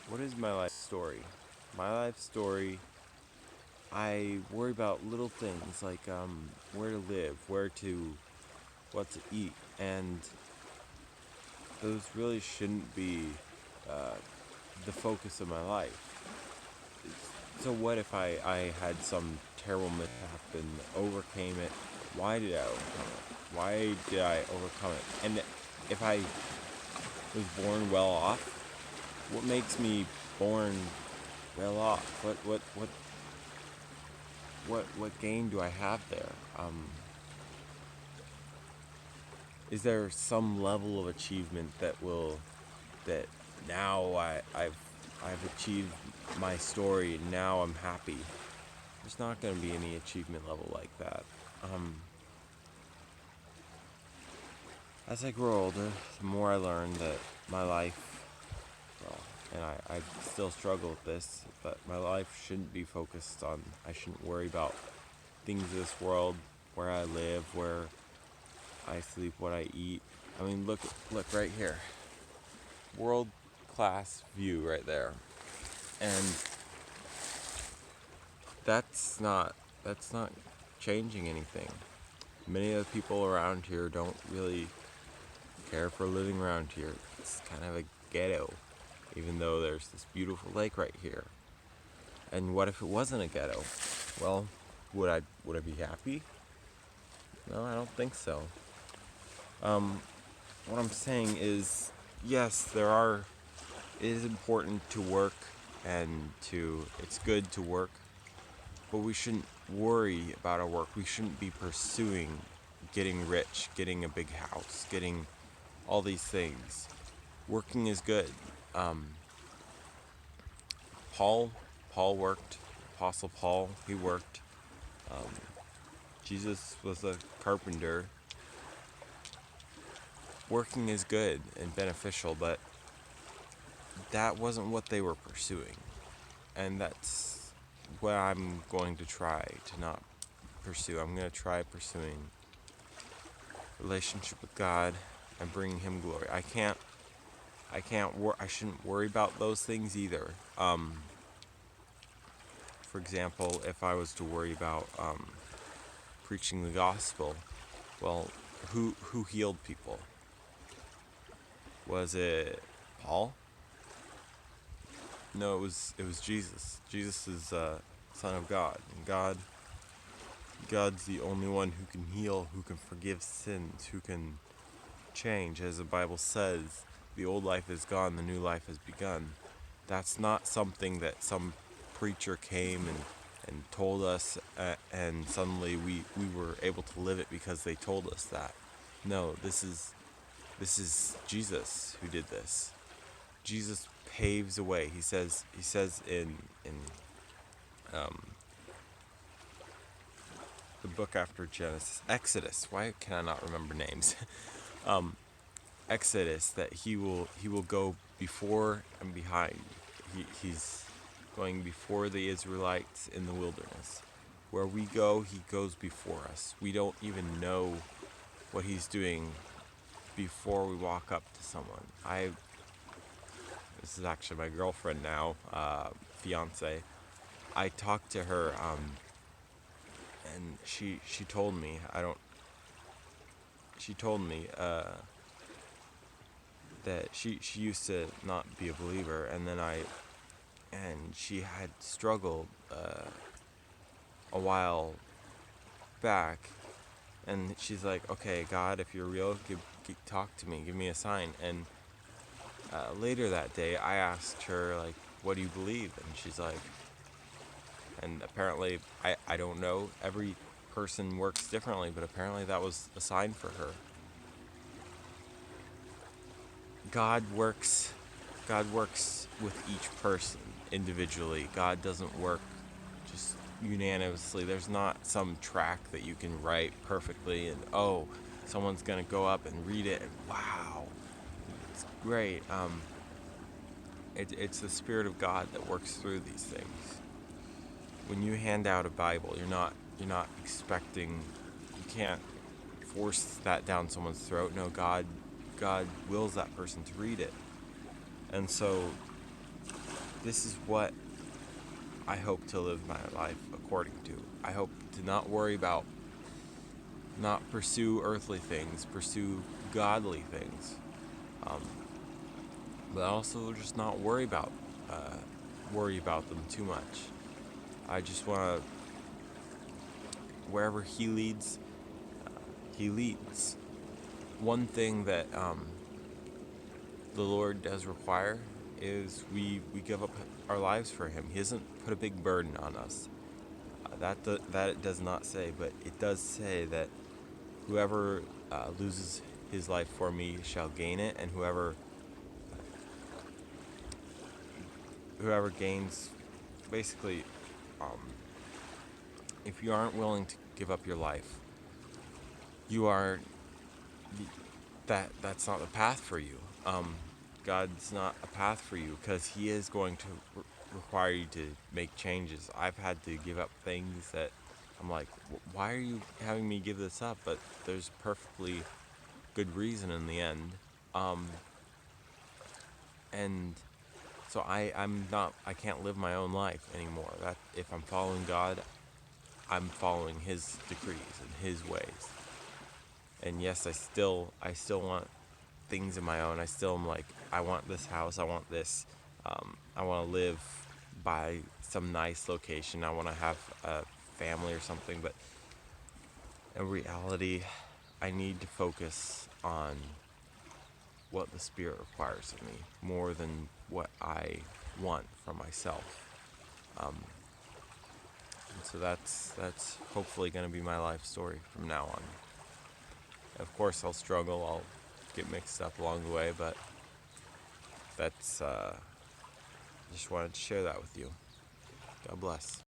What is my life story? My life story, I worry about little things like where to live, what to eat, and those really shouldn't be uh, the focus of my life. So what if I had some terrible mishap and overcame it? Why did I overcome it? Why did I overcome it? And if I was born well off, what makes me born well off? What gain do I have there? Is there some level of achievement that now I've achieved my story and now I'm happy? There's not going to be any achievement level like that. Um, as I grow older, the more I learn that my life, well, and I still struggle with this, but my life shouldn't be focused on, I shouldn't worry about things of this world, where I live, where I sleep, what I eat. I mean, look right here. World class view right there. And that's not changing anything. Many of the people around here don't really care for living around here. It's kind of a ghetto, even though there's this beautiful lake right here. And what if it wasn't a ghetto? Well, would I be happy? No, I don't think so. What I'm saying is, yes, it is important to work it's good to work, but we shouldn't worry about our work. We shouldn't be pursuing getting rich, getting a big house, getting all these things. Working is good. Um, Paul, Paul worked. Apostle Paul, he worked. Jesus was a carpenter. Working is good and beneficial, but that wasn't what they were pursuing. And that's what I'm going to try to not pursue. I'm going to try pursuing relationship with God and bringing Him glory. I shouldn't worry about those things either. For example, if I was to worry about preaching the gospel, well, who healed people? Was it Paul? No, it was Jesus. Jesus is Son of God, and God's the only one who can heal, who can forgive sins, who can change. As the Bible says, the old life is gone, the new life has begun. That's not something that some preacher came and told us, and suddenly we were able to live it because they told us that. No, this is Jesus who did this. Jesus paves a way. He says in um, the book after Genesis, Exodus. Why can I not remember names? Exodus, that he will go before and behind. He's going before the Israelites in the wilderness. Where we go, he goes before us. We don't even know what he's doing before we walk up to someone. This is actually my girlfriend now, fiance. I talked to her, and she told me that she used to not be a believer, and she had struggled a while back, and she's like, okay, God, if you're real, talk to me, give me a sign. And later that day, I asked her, like, what do you believe? And she's like, and apparently, I don't know, every person works differently, but apparently that was a sign for her. God works God works with each person individually. God doesn't work just unanimously. There's not some track that you can write perfectly and someone's gonna go up and read it and wow, it's great. It's the Spirit of God that works through these things. When you hand out a Bible, you're not expecting, you can't force that down someone's throat. No, God wills that person to read it. And so this is what I hope to live my life according to. I hope to not worry about, not pursue earthly things, pursue godly things, um, but also just not worry about them too much. I just want to, wherever He leads, He leads. One thing that the Lord does require is we give up our lives for Him. He doesn't put a big burden on us. That it does not say, but it does say that whoever loses his life for me shall gain it, and whoever gains, basically, um, if you aren't willing to give up your life, you are that's not the path for you. God's not a path for you because He is going to require you to make changes. I've had to give up things that I'm like, why are you having me give this up? But there's perfectly good reason in the end. And so I can't live my own life anymore. That if I'm following God, I'm following His decrees and His ways. And yes, I still want things of my own. I still am like, I want this house, I want this, I want to live by some nice location, I want to have a family or something, but in reality, I need to focus on what the Spirit requires of me more than what I want for myself. And so that's hopefully going to be my life story from now on. Of course, I'll struggle, I'll get mixed up along the way, but that's just wanted to share that with you. God bless.